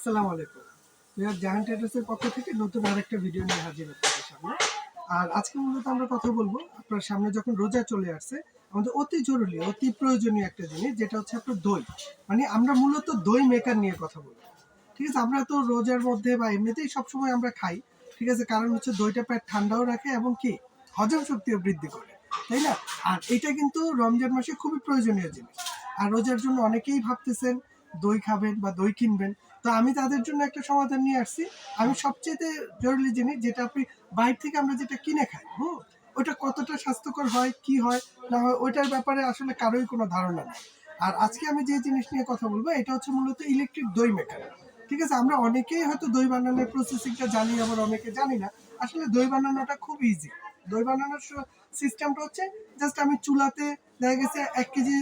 আসসালামু আলাইকুম। জাহান ট্রেডার্সের পক্ষ থেকে নতুন আরেকটা ভিডিও নিয়ে হাজির আপনাদের সামনে। আর আজকে মূলত আমরা কথা বলবো আপনার সামনে যখন রোজা চলে আসছে, আমাদের অতি জরুরি, অতি প্রয়োজনীয় একটা জিনিস, যেটা হচ্ছে আপনার দই। মানে আমরা মূলত দই মেকার নিয়ে কথা বলবো। ঠিক আছে, আমরা তো রোজার মধ্যে বা এমনিতেই সবসময় আমরা খাই। ঠিক আছে, কারণ হচ্ছে দইটা পেট ঠান্ডাও রাখে এবং কি হজম শক্তিও বৃদ্ধি করে, তাই না? আর এটা কিন্তু রমজান মাসে খুবই প্রয়োজনীয় জিনিস। আর রোজার জন্য অনেকেই ভাবতেছেন দই খাবেন বা দই কিনবেন। তো আমি তাদের জন্য একটা সমাধান নিয়ে আসছি। আমি সবচেয়ে জরুরি জিনিস, যেটা আপনি বাইরে থেকে আমরা যেটা কিনে খাই, ওটা কতটা স্বাস্থ্যকর হয়, কি হয় না হয়, ওইটার ব্যাপারে আসলে কারোই কোনো ধারণা নেই। আর আজকে আমি যে জিনিস নিয়ে কথা বলবো, এটা হচ্ছে মূলত ইলেকট্রিক দই মেকার। ঠিক আছে, আমরা অনেকেই হয়তো দই বানানোর প্রসেসিংটা জানি, আবার অনেকে জানি না। আসলে দই বানানোটা খুব ইজি। দই বানানোর সিস্টেমটা হচ্ছে জাস্ট আমি চুলাতে দেখা গেছে 1 কেজি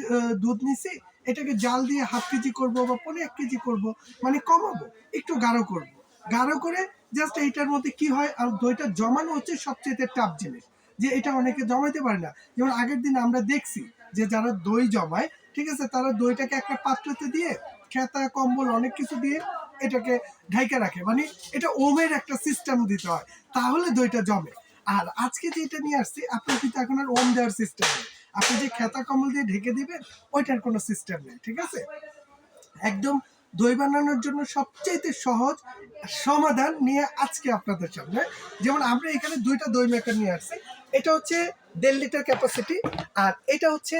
দুধ নিছি, এটাকে জাল দিয়ে 1/2 কেজি করবো বা 1.5 কেজি করবো, মানে কমাবো, একটু গাঢ় করবো। গাঢ় করে জাস্ট এইটার মধ্যে কি হয়, আর দইটা জমানো হচ্ছে সবচেয়ে টাফ জিনিস, যে এটা অনেকে জমাইতে পারে না। যেমন আগের দিন আমরা দেখছি যে যারা দই জমায়, ঠিক আছে, তারা দইটাকে একটা পাত্রতে দিয়ে খেতা কম্বল অনেক কিছু দিয়ে এটাকে ঢাইকা রাখে। মানে এটা ওমের একটা সিস্টেম দিতে হয়, তাহলে দইটা জমে। আর আজকে যেটা নিয়ে আসছি, আপনার কিন্তু এখন আর ওম দেওয়ার সিস্টেম নেই। আপনি যে খেতা কম্বল দিয়ে ঢেকে দিবেন, ওইটার কোনো সিস্টেম নেই। ঠিক আছে, একদম দই বানানোর জন্য সবচেয়ে সহজ সমাধান নিয়ে আজকে আপনাদের সামনে। যেমন আমরা এখানে দুইটা দই মেকার নিয়ে আসছি। এটা হচ্ছে 1.5 লিটার ক্যাপাসিটি, আর এটা হচ্ছে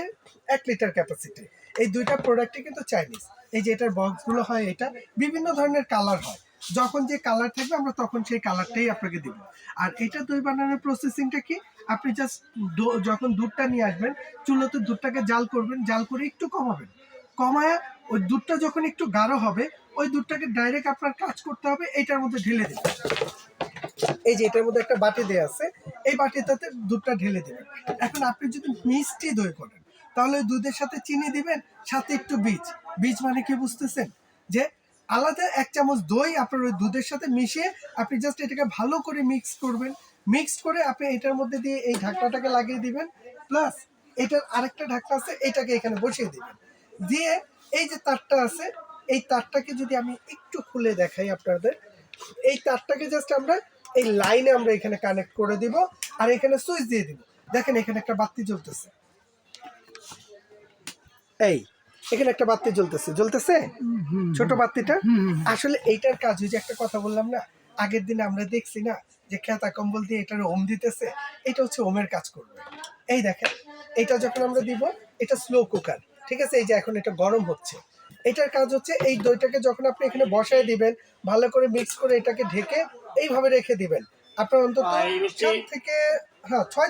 1 লিটার ক্যাপাসিটি। এই দুইটা প্রোডাক্টই কিন্তু চাইনিজ। এই যে এটার বক্সগুলো হয়, এটা বিভিন্ন ধরনের কালার হয়। যখন যে কালার থাকবে আমরা তখন সেই কালারটাই আপনাকে দিব। আর এটা দই বানানোর প্রসেসিংটা কি, আপনি জাস্ট যখন দুধটা নিয়ে আসবেন, চুলোতে দুধটাকে জাল করবেন, জাল করে একটু কমাবেন। কমায় ওই দুধটা যখন একটু গাঢ় হবে, ওই দুধটাকে ডাইরেক্ট আপনার কাজ করতে হবে, এইটার মধ্যে ঢেলে দিবেন। এই যে এটার মধ্যে একটা বাটি দেওয়া আছে, এই বাটিটাতে দুধটা ঢেলে দিবেন। এখন আপনি যদি মিষ্টি দই করেন, তাহলে দুধের সাথে চিনি দিবেন, সাথে একটু বীজ। বীজ মানে কি বুঝতেছেন? যে আলাদা 1 চামচ দই আপনার ওই দুধের সাথে মিশিয়ে আপনি জাস্ট এটাকে ভালো করে মিক্স করবেন। মিক্সড করে আপনি এটার মধ্যে দিয়ে এই ঢাকনাটাকে লাগিয়ে দিবেন। প্লাস এটার আরেকটা ঢাকনা আছে, এটাকে এখানে বসিয়ে দিবেন। দিয়ে এই যে তারটা আছে, এই তারটাকে যদি আমি একটু খুলে দেখাই আপনাদের, এই তারটাকে জাস্ট আমরা এই লাইনে আমরা এখানে কানেক্ট করে দিব, আর এখানে সুইচ দিয়ে দিব। দেখেন এখানে একটা বাতি জ্বলতেছে, এই এখানে একটা বাতি জ্বলতেছে জ্বলতেছে ছোট বাতিটা। আসলে এইটার কাজ, ওই যে একটা কথা বললাম না, আগের দিনে আমরা দেখছি না যে খেতা কম্বল দিয়ে এটার ওম দিতেছে, এটা হচ্ছে ওমের কাজ করবে। এই দেখেন, এটা যখন আমরা দিব, এটা স্লো কুকার। ঠিক আছে, এই যে এখন এটা গরম হচ্ছে। এটার কাজ হচ্ছে এই দইটাকে যখন আপনি এখানে বসায় দিবেন, ভালো করে মিক্স করে এটাকে ঢেকে এইভাবে রেখে দিবেন। আপনার অন্তত 6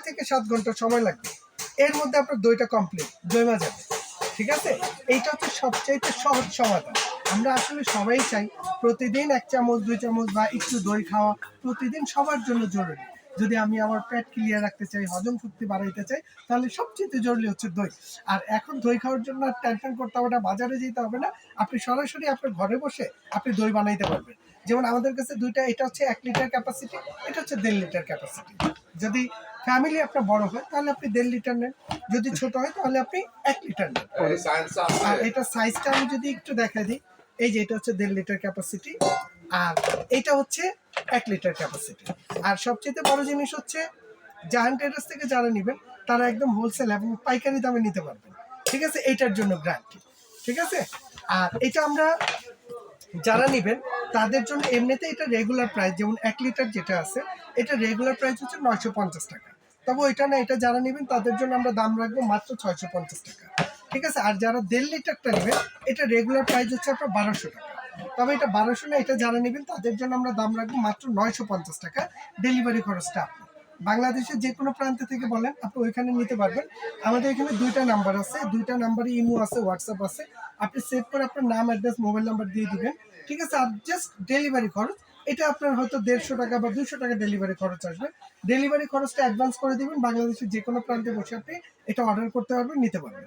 থেকে 7 ঘন্টা সময় লাগবে। এর মধ্যে আপনার দইটা কমপ্লিট জমা যাবে। ঠিক আছে, এইটা হচ্ছে সবচাইতে সহজ সমাধান। আমরা আসলে সবাই চাই প্রতিদিন 1 চামচ 2 চামচ বা একটু দই খাওয়া, প্রতিদিন সবার জন্য জরুরি। যদি আমি আমার পেট ক্লিয়ার রাখতে চাই, হজম শক্তি বাড়াইতে চাই, তাহলে সবচেয়ে জরুরি হচ্ছে দই। আর এখন দই খাওয়ার জন্য আর টেনশন করতে হবে না, বাজারে যেতে হবে না। আপনি সরাসরি আপনার ঘরে বসে আপনি দই বানাইতে পারবেন। যেমন আমাদের কাছে দুইটা, এটা হচ্ছে 1 লিটার ক্যাপাসিটি, এটা হচ্ছে 1.5 লিটার ক্যাপাসিটি। যদি ফ্যামিলি আপনার বড় হয় তাহলে আপনি 1.5 লিটার নেন, যদি ছোট হয় তাহলে আপনি 1 লিটার নেন। আর এটা সাইজটা আমি যদি একটু দেখাই দিই, এই যে এটা হচ্ছে 1.5 লিটার ক্যাপাসিটি, আর এটা হচ্ছে 1 লিটার ক্যাপাসিটি। আর সবচেয়ে বড় জিনিস হচ্ছে, জায়ান্ট ট্রেডার্স থেকে যারা নেবেন তারা একদম হোলসেল এবং পাইকারি দামে নিতে পারবেন। ঠিক আছে, এইটার জন্য গ্যারান্টি। ঠিক আছে, আর এটা আমরা যারা নেবেন তাদের জন্য এমনিতে এটা রেগুলার প্রাইস, যেমন 1 লিটার যেটা আছে, এটা রেগুলার প্রাইস হচ্ছে 950 টাকা। তবে ওইটা না, এটা যারা নেবেন তাদের জন্য আমরা দাম রাখবো মাত্র 650 টাকা। ঠিক আছে, আর যারা 1.5 লিটারটা নেবেন, এটা রেগুলার প্রাইস হচ্ছে আপনার 1200 টাকা। তবে এটা 1200 না, এটা যারা নেবেন তাদের জন্য আমরা দাম রাখবো মাত্র 950 টাকা। ডেলিভারি খরচটা আপনার। বাংলাদেশের যে কোনো প্রান্ত থেকে বলেন, আপনি ওইখানে নিতে পারবেন। আমাদের এখানে দুইটা নাম্বার আছে, দুইটা নাম্বারে ইমো আছে, হোয়াটসঅ্যাপ আছে। আপনি সেভ করে আপনার নাম, অ্যাড্রেস, মোবাইল নাম্বার দিয়ে দিবেন। ঠিক আছে, আর জাস্ট ডেলিভারি খরচ, এটা আপনার হয়তো 150 টাকা বা 200 টাকা ডেলিভারি খরচ আসবে। ডেলিভারি খরচটা অ্যাডভান্স করে দিবেন, বাংলাদেশের যে কোনো প্রান্তে বসে আপনি এটা অর্ডার করতে পারবেন, নিতে পারবেন।